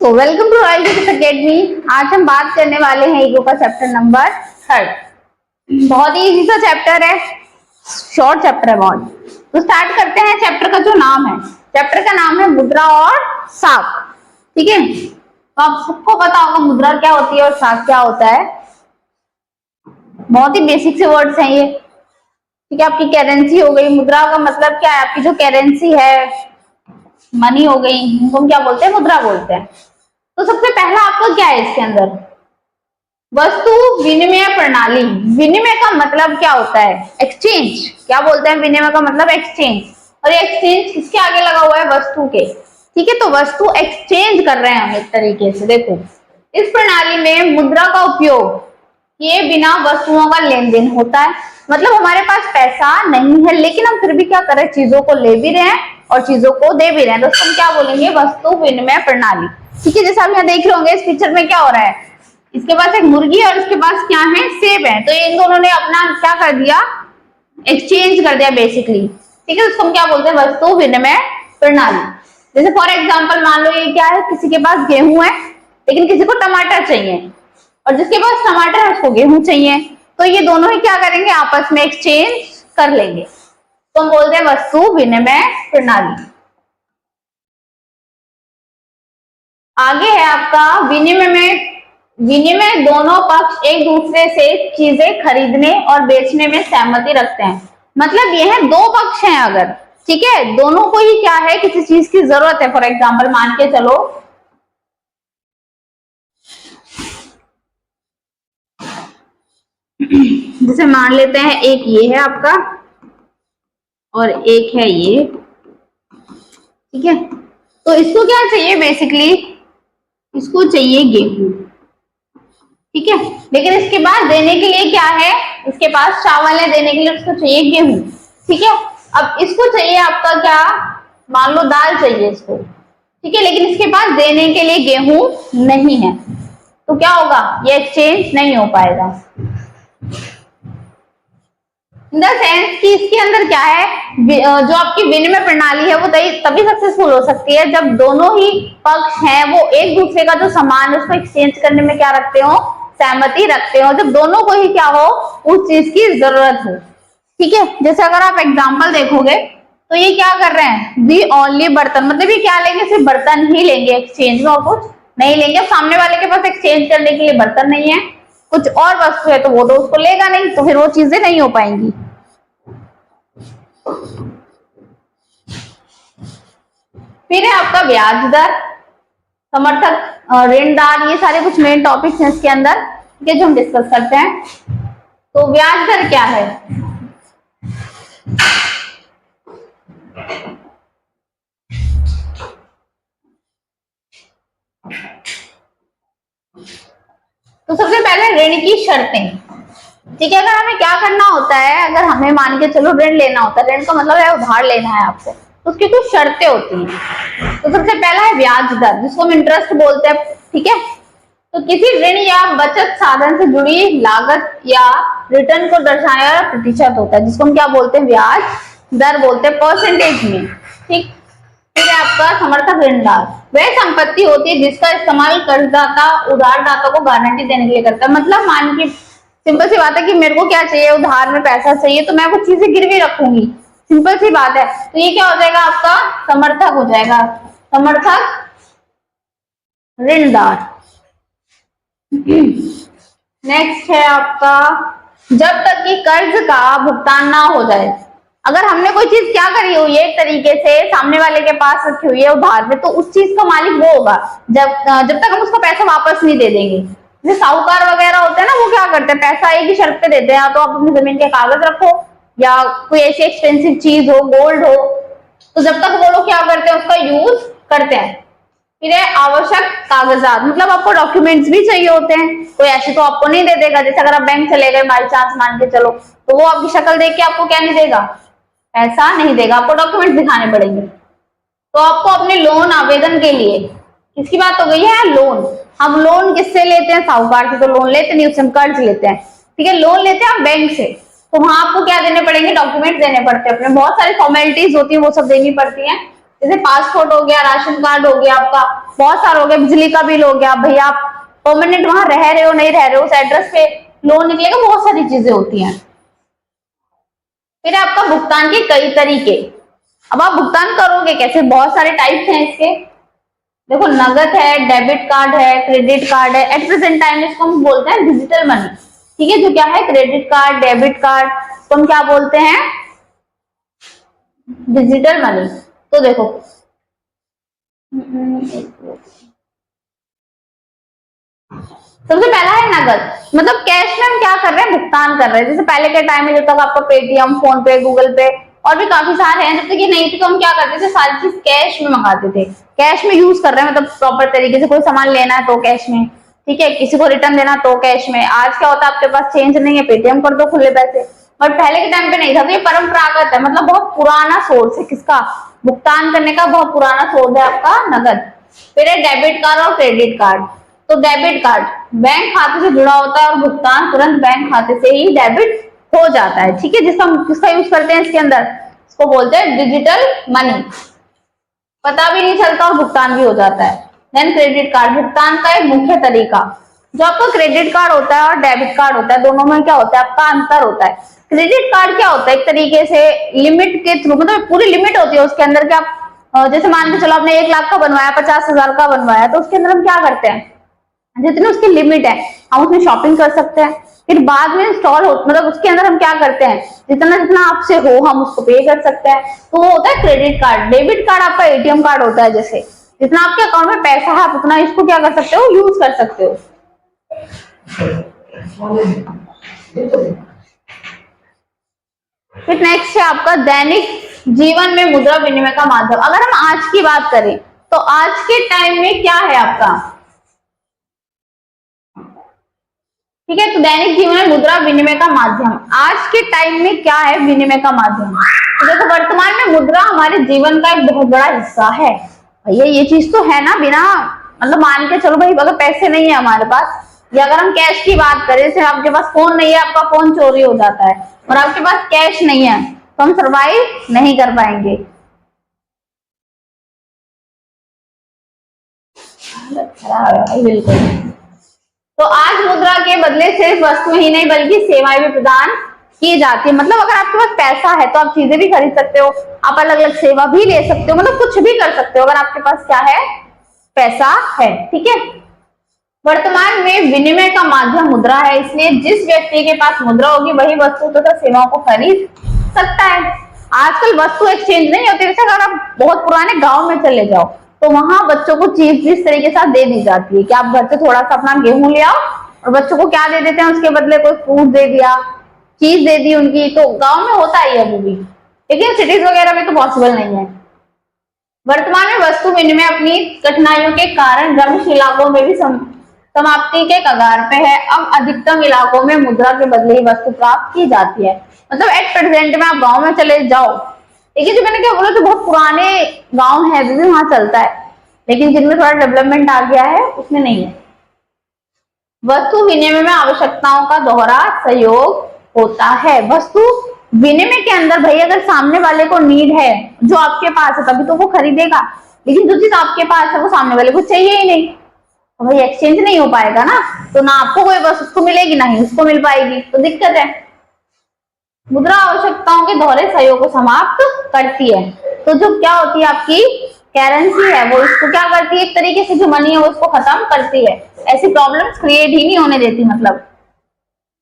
तो welcome to royal education academy. आज हम बात करने वाले हैं ईगो का चैप्टर नंबर 3। बहुत ही इजी सा चैप्टर है, शॉर्ट चैप्टर है बहुत। तो स्टार्ट करते हैं। चैप्टर का जो नाम है, चैप्टर का नाम है मुद्रा और साख। ठीक है, तो आप सबको पता होगा मुद्रा क्या होती है और साख क्या होता है। बहुत ही बेसिक से वर्ड्स हैं ये। ठीक है, आपकी करेंसी हो गई। मुद्रा का मतलब क्या है? आपकी जो करेंसी है, मनी हो गई, इनको क्या बोलते हैं? मुद्रा बोलते हैं। तो सबसे पहला आपका क्या है इसके अंदर? वस्तु विनिमय प्रणाली। विनिमय का मतलब क्या होता है? एक्सचेंज। क्या बोलते हैं? विनिमय का मतलब एक्सचेंज। और ये एक्सचेंज किसके आगे लगा हुआ है? वस्तु के। ठीक है, तो वस्तु एक्सचेंज कर रहे हैं हम एक तरीके से। देखो, इस प्रणाली में मुद्रा का उपयोग किए बिना वस्तुओं का लेन देन होता है। मतलब हमारे पास पैसा नहीं है, लेकिन हम फिर भी क्या कर रहे हैं? चीजों को ले भी रहे हैं और चीजों को दे भी रहे हैं। दोस्तों हम क्या बोलेंगे? वस्तु विनिमय प्रणाली। ठीक है, जैसा आप यहाँ देख रहे होंगे इस पिक्चर में क्या हो रहा है? इसके पास एक मुर्गी और इसके पास क्या है? सेब है। तो इन दोनों ने अपना क्या कर दिया? एक्सचेंज कर दिया बेसिकली। ठीक है, उसको हम क्या बोलते हैं? वस्तु विनिमय प्रणाली। जैसे फॉर एग्जाम्पल मान लो ये क्या है? किसी के पास गेहूं है, लेकिन किसी को टमाटर चाहिए, और जिसके पास टमाटर है उसको गेहूं चाहिए। तो ये दोनों ही क्या करेंगे? आपस में एक्सचेंज कर लेंगे। तो हम बोलते हैं वस्तु विनिमय प्रणाली। आगे है आपका विनिमय दोनों पक्ष एक दूसरे से चीजें खरीदने और बेचने में सहमति रखते हैं। मतलब ये है दो पक्ष हैं अगर, ठीक है, दोनों को ही क्या है? किसी चीज की जरूरत है। फॉर एग्जाम्पल मान के चलो जैसे मान लेते हैं एक ये है आपका और एक है ये। ठीक है, तो इसको क्या चाहिए? बेसिकली इसको चाहिए गेहूं। ठीक है, लेकिन इसके पास देने के लिए क्या है? इसके पास चावल है, देने के लिए उसको चाहिए गेहूं। ठीक है, अब इसको चाहिए आपका क्या? मान लो दाल चाहिए इसको। ठीक है, लेकिन इसके पास देने के लिए गेहूं नहीं है। तो क्या होगा? ये एक्सचेंज नहीं हो पाएगा। इन द सेंस कि इसके अंदर क्या है? जो आपकी विनिमय प्रणाली है वो तभी सक्सेसफुल हो सकती है जब दोनों ही पक्ष हैं वो एक दूसरे का जो सामान है उसको एक्सचेंज करने में क्या रखते हो? सहमति रखते हो। जब दोनों को ही क्या हो? उस चीज की जरूरत हो। ठीक है, जैसे अगर आप एग्जाम्पल देखोगे तो ये क्या कर रहे हैं? दी ओनली बर्तन। मतलब ये क्या लेंगे? सिर्फ बर्तन ही लेंगे एक्सचेंज में और कुछ नहीं लेंगे। सामने वाले के पास एक्सचेंज करने के लिए बर्तन नहीं है, कुछ और वस्तु है, तो वो तो उसको लेगा नहीं, तो फिर वो चीजें नहीं हो पाएंगी। फिर है आपका ब्याज दर, समर्थक, ऋणदार। ये सारे कुछ मेन टॉपिक्स हैं इसके अंदर, ठीक है, जो हम डिस्कस करते हैं। तो ब्याज दर क्या है? तो सबसे पहले ऋण की शर्तें। ठीक है, अगर हमें क्या करना होता है? अगर हमें मान के चलो ऋण लेना होता है, ऋण का मतलब है उधार लेना है आपको, तो उसकी कुछ शर्तें होती हैं। तो सबसे पहला है ब्याज दर, जिसको हम इंटरेस्ट बोलते हैं। ठीक है, तो किसी ऋण या बचत साधन से जुड़ी लागत या रिटर्न को दर्शाने वाला प्रतिशत होता है, जिसको हम क्या बोलते हैं? ब्याज दर बोलते हैं, परसेंटेज में। ठीक, फिर आपका समर्थक ऋणदार, वह संपत्ति होती है जिसका इस्तेमाल कर्जदाता उधारदाता को गारंटी देने के लिए करता है। मतलब मान के सिंपल सी बात है कि मेरे को क्या चाहिए? उधार में पैसा चाहिए, तो मैं वो चीजें गिरवी रखूंगी। सिंपल सी बात है। तो ये क्या हो जाएगा? आपका समर्थक हो जाएगा, समर्थक ऋणदार। नेक्स्ट है आपका जब तक कि कर्ज का भुगतान ना हो जाए। अगर हमने कोई चीज क्या करी हुई है एक तरीके से सामने वाले के पास रखी हुई है उधार में, तो उस चीज का मालिक वो होगा जब तक हम उसको पैसा वापस नहीं दे देंगे। जैसे साहूकार वगैरह होते हैं ना, वो क्या करते हैं? पैसा एक ही शर्त पे देते हैं, या तो आप अपनी जमीन के कागज रखो या कोई ऐसी एक्सपेंसिव चीज हो, गोल्ड हो। तो जब तक वो लोग क्या करते हैं? उसका यूज करते हैं। फिर है आवश्यक कागजात, मतलब आपको डॉक्यूमेंट्स भी चाहिए होते हैं। कोई ऐसे तो आपको नहीं दे देगा। जैसे अगर आप बैंक चले गए बाई चांस मान के चलो, तो वो आपकी शक्ल देख के आपको क्या नहीं देगा? पैसा नहीं देगा, आपको डॉक्यूमेंट्स दिखाने पड़ेंगे। तो आपको अपने लोन आवेदन के लिए, किसकी बात हो गई है? लोन। हम लोन किससे लेते हैं? साहूकार से तो लोन लेते नहीं, उससे हम कर्ज लेते हैं। ठीक है, लोन लेते हैं आप बैंक से, तो वहां आपको क्या देने पड़ेंगे? डॉक्यूमेंट देने पड़ते हैं अपने। बहुत सारी फॉर्मेलिटीज होती है, वो सब देनी पड़ती है। जैसे पासपोर्ट हो गया, राशन कार्ड हो गया आपका, बहुत सारा हो गया, बिजली का बिल हो गया, भैया आप परमानेंट वहां रह रहे हो नहीं रह रहे हो, उस एड्रेस पे लोन निकलेगा, बहुत सारी चीजें होती हैं। फिर आपका भुगतान के कई तरीके, अब आप भुगतान करोगे कैसे, बहुत सारे टाइप्स हैं इसके। देखो नगद है, डेबिट कार्ड है, क्रेडिट कार्ड है। एट प्रेजेंट टाइम इसको हम बोलते हैं डिजिटल मनी, ठीक है। जो क्या है, क्रेडिट कार्ड, डेबिट कार्ड को हम क्या बोलते हैं, डिजिटल मनी। तो देखो सबसे पहला है नगद, मतलब कैश में हम क्या कर रहे हैं, भुगतान कर रहे हैं। जैसे पहले के टाइम में जब तक आपका पेटीएम, फोन पे, गूगल पे और भी काफी सारे हैं, जब तक ये नहीं थे तो हम क्या करते थे, सारी चीज कैश में मंगाते थे। कैश में यूज कर रहे हैं, मतलब प्रॉपर तरीके से कोई सामान लेना है तो कैश में, ठीक है, किसी को रिटर्न देना तो कैश में। आज क्या होता है, आपके पास चेंज नहीं है, पेटीएम कर दो खुले पैसे। और पहले के टाइम पे नहीं था, तो ये परंपरागत है, मतलब बहुत पुराना सोर्स है किसका, भुगतान करने का बहुत पुराना सोर्स है आपका नगद। फिर है डेबिट कार्ड और क्रेडिट कार्ड। तो डेबिट कार्ड बैंक खाते से जुड़ा होता है और भुगतान तुरंत बैंक खाते से ही डेबिट हो जाता है, ठीक है। जिसका किसका यूज करते हैं इसके अंदर, इसको बोलते हैं डिजिटल मनी, पता भी नहीं चलता और भुगतान भी हो जाता है। देन क्रेडिट कार्ड, भुगतान का एक मुख्य तरीका। जो आपका क्रेडिट कार्ड होता है और डेबिट कार्ड होता है, दोनों में क्या होता है, आपका अंतर होता है। क्रेडिट कार्ड क्या होता है, एक तरीके से लिमिट के थ्रू, मतलब पूरी लिमिट होती है उसके अंदर, क्या जैसे मान के चलो आपने 1 लाख का बनवाया, 50,000 का बनवाया, तो उसके अंदर हम क्या करते हैं, जितनी उसकी लिमिट है हम उसमें शॉपिंग कर सकते हैं। फिर बाद में इंस्टॉल हो, मतलब उसके अंदर हम क्या करते हैं, जितना जितना आपसे हो हम उसको पे कर सकते हैं, तो वो होता है क्रेडिट कार्ड। डेबिट कार्ड आपका एटीएम कार्ड होता है, जैसे जितना आपके अकाउंट में पैसा है आप उतना इसको क्या कर सकते हो, यूज कर सकते हो। फिर नेक्स्ट है आपका दैनिक जीवन में मुद्रा विनिमय का माध्यम। अगर हम आज की बात करें तो आज के टाइम में क्या है आपका, ठीक है, तो दैनिक जीवन में मुद्रा विनिमय का माध्यम आज के टाइम में क्या है, विनिमय का माध्यम। तो देखो वर्तमान में मुद्रा हमारे जीवन का एक बहुत बड़ा हिस्सा है। भैया ये चीज तो है ना, बिना मतलब मान के चलो भाई, अगर पैसे नहीं है हमारे पास, या अगर हम कैश की बात करें, जैसे आपके पास फोन नहीं है, आपका फोन चोरी हो जाता है और आपके पास कैश नहीं है, तो हम सर्वाइव नहीं कर पाएंगे। बिल्कुल। तो आज मुद्रा के बदले सिर्फ वस्तु ही नहीं बल्कि सेवाएं भी प्रदान की जाती है। मतलब अगर आपके पास पैसा है तो आप चीजें भी खरीद सकते हो, आप अलग अलग सेवा भी ले सकते हो, मतलब कुछ भी कर सकते हो अगर आपके पास क्या है, पैसा है, ठीक है। वर्तमान में विनिमय का माध्यम मुद्रा है, इसलिए जिस व्यक्ति के पास मुद्रा होगी वही वस्तु तथा सेवाओं को खरीद सकता है। आजकल वस्तु एक्सचेंज नहीं होती, जैसे अगर आप बहुत पुराने गांव में चले जाओ तो वहां बच्चों को चीज इस तरीके से दे दी जाती है कि आप घर से थोड़ा सा अपना गेहूं ले आओ और बच्चों को क्या दे देते हैं, उसके बदले कोई फ्रूट दे दिया, चीज दे दी उनकी। तो गांव में होता है अभी भी, लेकिन सिटीज वगैरह में तो पॉसिबल नहीं है। वर्तमान में वस्तु विनिमय अपनी कठिनाइयों के कारण ग्रामीण इलाकों में भी समाप्ति के कगार पे है। अब अधिकतम इलाकों में मुद्रा के बदले ही वस्तु प्राप्त की जाती है। मतलब एट प्रेजेंट में आप गांव में चले जाओ, लेकिन जो मैंने क्या बोला, तो बहुत पुराने गांव है अभी भी वहां चलता है, लेकिन जिनमें थोड़ा डेवलपमेंट आ गया है उसमें नहीं है। वस्तु विनिमय में आवश्यकताओं का दोहरा सहयोग होता है। वस्तु विनिमय के अंदर भाई अगर सामने वाले को नीड है, जो आपके पास है तभी तो वो खरीदेगा, लेकिन जो चीज आपके पास है वो सामने वाले को चाहिए ही नहीं, तो भाई एक्सचेंज नहीं हो पाएगा ना, तो ना आपको कोई वस्तु उसको मिलेगी ना ही उसको मिल पाएगी, तो दिक्कत है। मुद्रा आवश्यकताओं के दोहरे सहयोग को समाप्त करती है। तो जो क्या होती है आपकी करेंसी है, वो इसको क्या करती है, एक तरीके से जो मनी है वो इसको खत्म करती है, ऐसी प्रॉब्लम्स क्रिएट ही नहीं होने देती। मतलब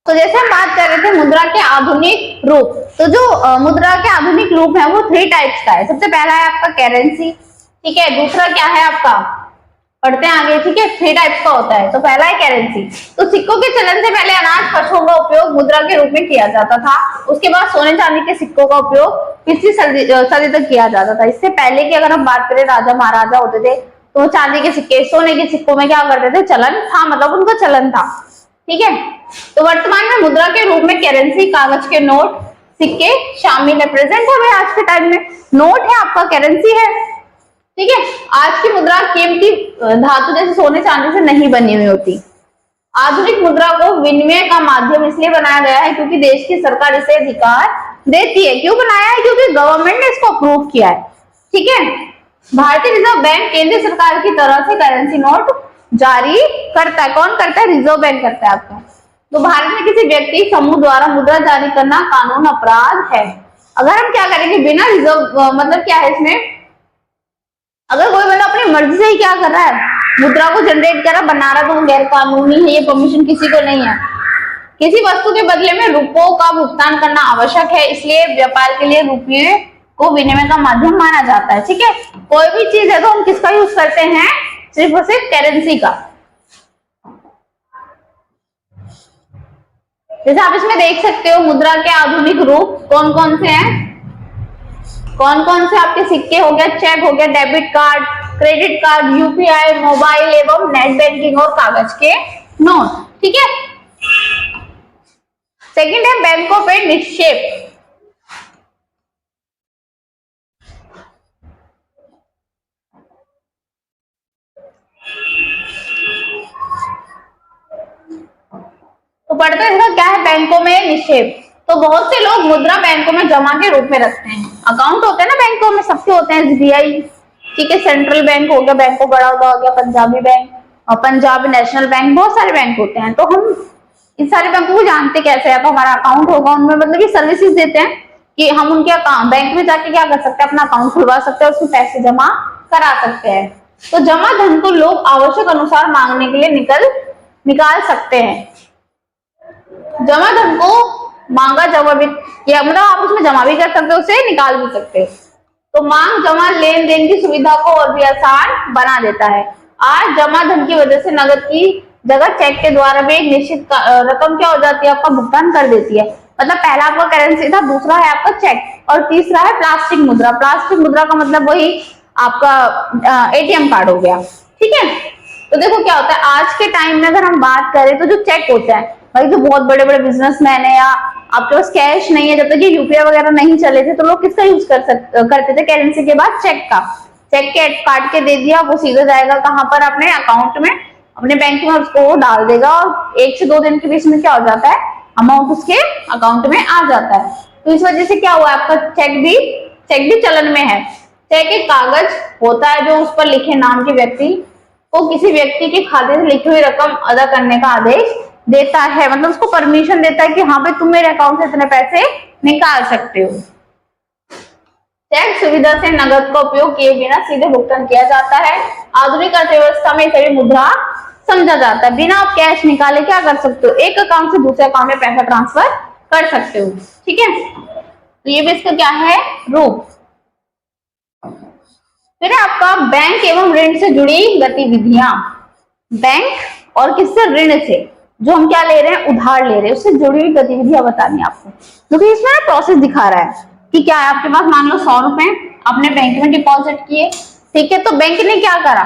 तो जैसे हम बात कर रहे थे मुद्रा के आधुनिक रूप, तो जो मुद्रा के आधुनिक रूप है वो 3 टाइप्स का है। सबसे पहला है आपका करेंसी, ठीक है। दूसरा क्या है आपका, पढ़ते हैं आगे, ठीक है, 3 टाइप्स का होता है। तो पहला है करेंसी। तो सिक्कों के चलन से पहले अनाज पशुओं का उपयोग मुद्रा के रूप में किया जाता था। उसके बाद सोने चांदी के सिक्कों का उपयोग 20वीं सदी तक किया जाता था। इससे पहले की अगर हम बात करें, राजा महाराजा होते थे तो चांदी के सिक्के, सोने के सिक्कों में क्या करते थे, चलन था, मतलब उनका चलन था, ठीक है। तो वर्तमान में मुद्रा के रूप में करेंसी, कागज के नोट, सिक्के शामिल है। प्रेजेंट है आज के टाइम में, नोट है आपका, करेंसी है, ठीक है। आज की मुद्रा कीमती धातु जैसे सोने चांदी से नहीं बनी हुई होती। आधुनिक मुद्रा को विनिमय का माध्यम इसलिए बनाया गया है क्योंकि देश की सरकार इसे अधिकार देती है। क्यों बनाया है, क्योंकि गवर्नमेंट ने इसको अप्रूव किया है, ठीक है। भारतीय रिजर्व बैंक केंद्र सरकार की तरफ से करेंसी नोट जारी करता है। कौन करता है? रिजर्व बैंक करता है आपका। तो भारत में किसी व्यक्ति समूह द्वारा मुद्रा जारी करना कानून अपराध है। अगर हम क्या करेंगे बिना रिजर्व मतलब क्या है इसमें, अगर कोई बंदा अपनी मर्जी से ही क्या कर रहा है, मुद्रा को जनरेट कर रहा, बना रहा, तो वो गैर कानूनी है, ये परमिशन किसी को नहीं है। किसी वस्तु के बदले में रुपयों का भुगतान करना आवश्यक है, इसलिए व्यापार के लिए रुपये को विनिमय का माध्यम माना जाता है। ठीक है, कोई भी चीज है तो हम किसका यूज करते हैं? सिर्फ और सिर्फ करेंसी का। जैसे आप इसमें देख सकते हो मुद्रा के आधुनिक रूप कौन कौन से हैं, कौन कौन से आपके सिक्के हो गया, चेक हो गया, debit card, credit card, UPI, mobile एवं नेट बैंकिंग और कागज के नोट। ठीक है, सेकंड है बैंकों पे निक्षेप। तो पढ़ते हैं इसका क्या है, बैंकों में निक्षेप। तो बहुत से लोग मुद्रा बैंकों में जमा के रूप में रखते हैं। अकाउंट होते हैं ना बैंकों में, सबके होते हैं, एसबीआई, ठीक है, सेंट्रल बैंक हो गया, बैंक ऑफ बड़ौदा हो गया, पंजाबी बैंक और पंजाब नेशनल बैंक, बहुत सारे बैंक होते हैं। तो हम इन सारे बैंकों को जानते कैसे है, तो हमारा अकाउंट होगा उनमें, मतलब ये सर्विसेज देते हैं कि हम उनके अकाउंट बैंक में जाके क्या कर सकते हैं, अपना अकाउंट खुलवा सकते हैं, उसमें पैसे जमा करा सकते हैं। तो जमा धन को लोग आवश्यक अनुसार मांगने के लिए निकाल सकते हैं। जमा धन को मांगा जमा भी किया, मतलब आप उसमें जमा भी कर सकते हो, उसे निकाल भी सकते हो। तो मांग जमा लेन देन की सुविधा को और भी आसान बना देता है। आज जमा धन की वजह से नगद की जगह चेक के द्वारा भी एक निश्चित रकम क्या हो जाती है, आपका भुगतान कर देती है। मतलब पहला आपका करेंसी था, दूसरा है आपका चेक और तीसरा है प्लास्टिक मुद्रा। प्लास्टिक मुद्रा का मतलब वही आपका एटीएम कार्ड हो गया। ठीक है, तो देखो क्या होता है आज के टाइम में, अगर हम बात करें तो जो चेक होता है भाई, जो बहुत बड़े बड़े बिजनेसमैन है या आपके पास कैश नहीं है, जब तक ये यूपीआई वगैरह नहीं चले थे, तो लोग किसका यूज करते थे? करेंसी के बाद चेक का। चेक के काट के दे दिया, वो सीधा जाएगा कहां पर? अपने अकाउंट में, अपने बैंक में उसको डाल देगा और 1 से 2 दिन के बीच में क्या हो जाता है, अमाउंट उसके अकाउंट में आ जाता है। तो इस वजह से क्या हुआ, आपका चेक भी चलन में है। चेक एक कागज होता है जो उस पर लिखे नाम के व्यक्ति को किसी व्यक्ति के खाते से लिखी हुई रकम अदा करने का आदेश देता है, मतलब उसको परमिशन देता है कि हाँ भाई तुम मेरे अकाउंट से इतने पैसे निकाल सकते हो। चेक सुविधा से नगद का उपयोग किए बिना सीधे भुगतान किया जाता है। आधुनिक अर्थव्यवस्था में सभी मुद्रा समझा जाता है। बिना आप कैश निकाले क्या कर सकते हो, एक अकाउंट से दूसरे अकाउंट में पैसा ट्रांसफर कर सकते हो। ठीक है, तो ये भी इसका क्या है, रूप। फिर आपका बैंक एवं ऋण से जुड़ी गतिविधियां। बैंक और किससे? ऋण से, जो हम क्या ले रहे हैं, उधार ले रहे हैं, उससे जुड़ी हुई गतिविधियां बतानी आपको। क्योंकि इसमें ना प्रोसेस दिखा रहा है कि क्या है, आपके पास मान लो 100 रुपए अपने बैंक में डिपॉजिट किए, ठीक है, तो बैंक ने क्या करा,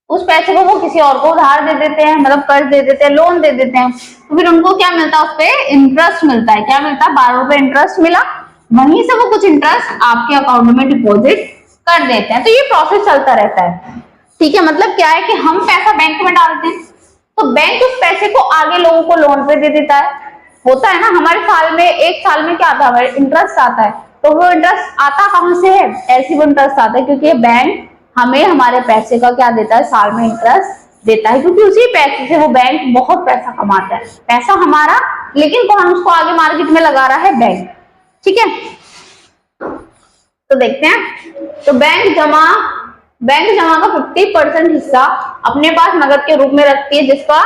उस पैसे को वो किसी और को उधार दे देते हैं, मतलब कर्ज दे देते हैं, लोन दे देते हैं। तो फिर उनको क्या मिलता है, उस पर इंटरेस्ट मिलता है। क्या मिलता है? 12 रुपए इंटरेस्ट मिला, वहीं से वो कुछ इंटरेस्ट आपके अकाउंट में डिपॉजिट कर देते हैं। तो ये प्रोसेस चलता रहता है। ठीक है, मतलब क्या है कि हम पैसा बैंक में डालते हैं, तो बैंक उस पैसे को आगे लोगों को लोन पे दे देता है। होता है ना, हमारे साल में, एक साल में क्या आता है, हमारे इंटरेस्ट आता है। तो वो इंटरेस्ट आता कहां से है? ऐसी वो इंटरेस्ट आता है क्योंकि बैंक हमें हमारे पैसे का क्या देता है, साल में इंटरेस्ट देता है, क्योंकि उसी पैसे से वो बैंक बहुत पैसा कमाता है। पैसा हमारा, लेकिन कौन उसको आगे मार्केट में लगा रहा है? बैंक। ठीक है, तो देखते हैं। तो बैंक जमा का 50% हिस्सा अपने पास नगद के रूप में रखती है, जिसका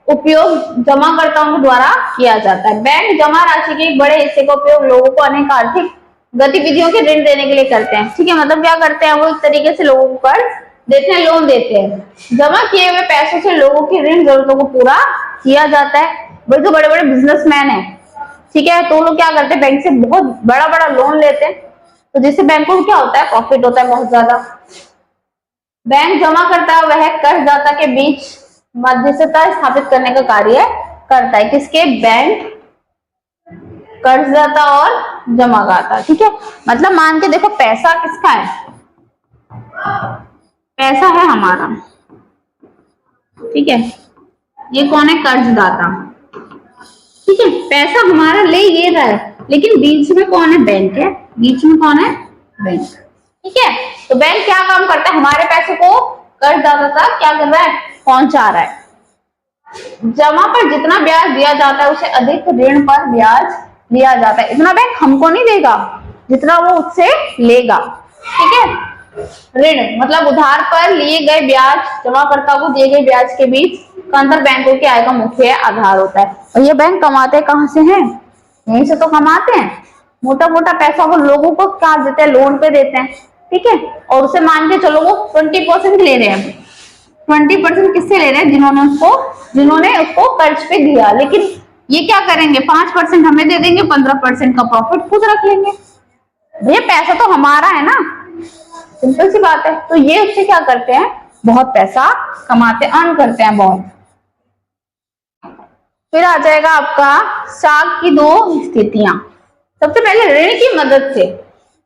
उपयोग जमाकर्ताओं के द्वारा किया जाता है। बैंक जमा राशि के एक बड़े हिस्से का उपयोग लोगों को अनेक आर्थिक गतिविधियों के ऋण देने के लिए करते हैं। ठीक है, मतलब क्या करते हैं, वो एक तरीके से लोगों को कर्ज देते हैं, लोन देते हैं। जमा किए हुए पैसों से लोगों की ऋण जरूरतों को पूरा किया जाता है। वही जो बड़े बड़े बिजनेसमैन है, ठीक है, तो लोग क्या करते हैं, बैंक से बहुत बड़ा बड़ा लोन लेते हैं, तो जिससे बैंक को क्या होता है, प्रॉफिट होता है बहुत ज्यादा। बैंक जमा करता है, वह कर्जदाता के बीच मध्यस्थता स्थापित करने का कार्य करता है। किसके? बैंक, कर्जदाता और जमाकर्ता। ठीक है, मतलब मान के देखो, पैसा किसका है? पैसा है हमारा। ठीक है, ये कौन है? कर्जदाता। ठीक है, पैसा हमारा ले ये रहा है, लेकिन बीच में कौन है? बैंक है। बीच में कौन है? बैंक। ठीक है, तो बैंक क्या काम करता है, हमारे पैसे को कर्जदाता तक क्या कर रहा है, पहुंचा रहा है। जमा पर जितना ब्याज दिया जाता है उसे अधिक ऋण पर ब्याज लिया जाता है। इतना बैंक हमको नहीं देगा जितना वो उससे लेगा, ठीक है। ऋण मतलब उधार पर लिए गए ब्याज, जमाकर्ता को दिए गए ब्याज के बीच का अंतर बैंकों की आय का मुख्य आधार होता है। और ये बैंक कमाते कहां से हैं, यहीं से तो कमाते हैं। मोटा मोटा पैसा वो लोगों को क्या देते हैं, लोन पे देते हैं, ठीक है। और उसे मान के चलो वो 20% ले रहे हैं। 20% किससे ले रहे हैं, जिन्होंने उसको कर्ज पे दिया। लेकिन ये क्या करेंगे, 5% हमें दे देंगे, 15% का प्रॉफिट खुद रख लेंगे। ये पैसा तो हमारा है ना, सिंपल सी बात है। तो ये उससे क्या करते हैं, बहुत पैसा कमाते, अर्न करते हैं बहुत। फिर आ जाएगा आपका साख की दो स्थितियां। सबसे पहले ऋण की मदद से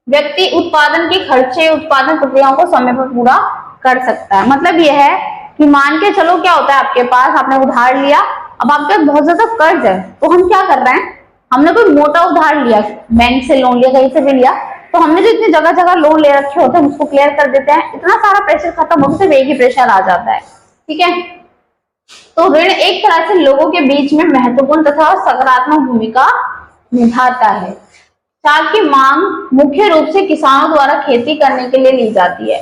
व्यक्ति उत्पादन के खर्चे, उत्पादन प्रक्रियाओं को समय पर पूरा कर सकता है। मतलब यह है कि मान के चलो क्या होता है, आपके पास आपने उधार लिया, अब आपके पास बहुत ज्यादा कर्ज है, तो हम क्या कर रहे हैं, हमने कोई मोटा उधार लिया, बैंक से लोन लिया, कहीं से भी लिया, तो हमने जो इतनी जगह जगह लोन ले रखे होते हैं उसको क्लियर कर देते हैं। इतना सारा प्रेशर खत्म होकर सिर्फ एक ही प्रेशर आ जाता है, ठीक है। तो ऋण एक तरह से लोगों के बीच में महत्वपूर्ण तथा सकारात्मक भूमिका निभाता है। साख की मांग मुख्य रूप से किसानों द्वारा खेती करने के लिए ली जाती है।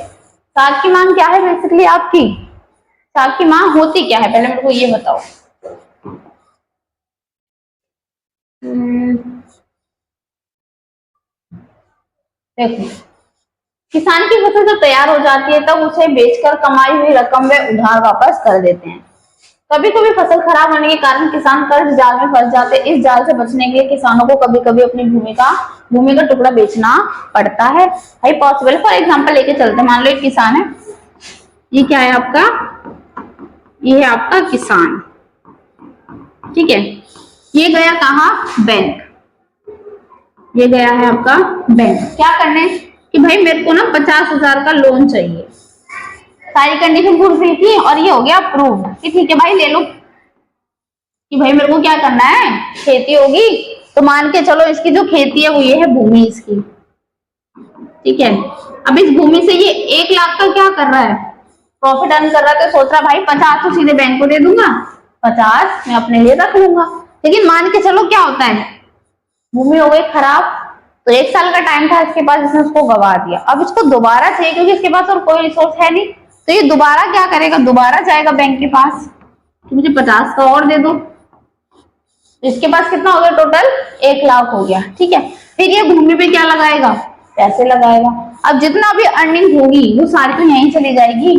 साख की मांग क्या है बेसिकली आपकी, साख की मांग होती क्या है, पहले मेरे को ये बताओ। देखो, किसान की फसल जब तैयार हो जाती है तब उसे बेचकर कमाई हुई रकम वे उधार वापस कर देते हैं। कभी कभी फसल खराब होने के कारण किसान कर्ज जाल में फंस जाते हैं। इस जाल से बचने के लिए किसानों को कभी कभी अपनी भूमि का टुकड़ा बेचना पड़ता है। भाई पॉसिबल, फॉर एग्जांपल लेके चलते हैं, मान लो एक किसान है, ये क्या है आपका, ये है आपका किसान, ठीक है। ये गया कहाँ, बैंक, ये गया है आपका बैंक, क्या करने कि भाई मेरे को ना 50,000 का लोन चाहिए, सारी कंडीशन फुलफिल की और ये हो गया अप्रूव कि ठीक है भाई ले लो, कि भाई मेरे को क्या करना है, खेती होगी। तो मान के चलो इसकी जो खेती है वो ये है भूमि इसकी, ठीक है। अब इस भूमि से ये 1 लाख का क्या कर रहा है, प्रॉफिट अर्न कर रहा है। तो सोच रहा भाई 50 तो सीधे बैंक को दे दूंगा, 50 मैं अपने लिए रख लूंगा। लेकिन मान के चलो क्या होता है, भूमि हो गई खराब, तो 1 साल का टाइम था इसके पास, इसने उसको गवा दिया। अब इसको दोबारा चाहिए क्योंकि इसके पास और कोई रिसोर्स है नहीं, तो ये दोबारा क्या करेगा, दोबारा जाएगा बैंक के पास कि मुझे 50 का और दे दो। इसके पास कितना हो गया, टोटल 1 लाख हो गया, ठीक है। फिर ये भूमि पे क्या लगाएगा, पैसे लगाएगा। अब जितना भी अर्निंग होगी वो सारी तो यहीं चली जाएगी,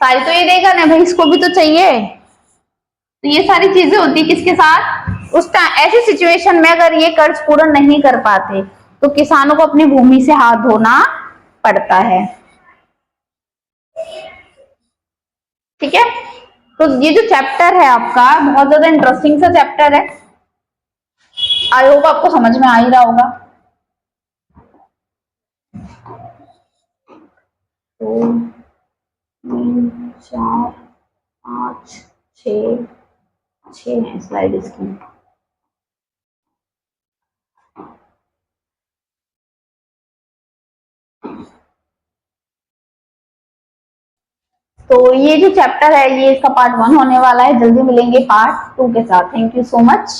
सारी तो ये देगा ना भाई, इसको भी तो चाहिए। तो ये सारी चीजें होती है किसके साथ, उस ऐसी सिचुएशन में अगर ये कर्ज पूरा नहीं कर पाते तो किसानों को अपनी भूमि से हाथ धोना पड़ता है, ठीक है। तो ये जो चैप्टर है आपका बहुत ज्यादा इंटरेस्टिंग सा चैप्टर है, आई होप आपको समझ में आ ही रहा होगा। तो 3 4 5 6 है स्लाइड इसकी। तो ये जो चैप्टर है ये इसका पार्ट 1 होने वाला है, जल्दी मिलेंगे पार्ट 2 के साथ। Thank you so much.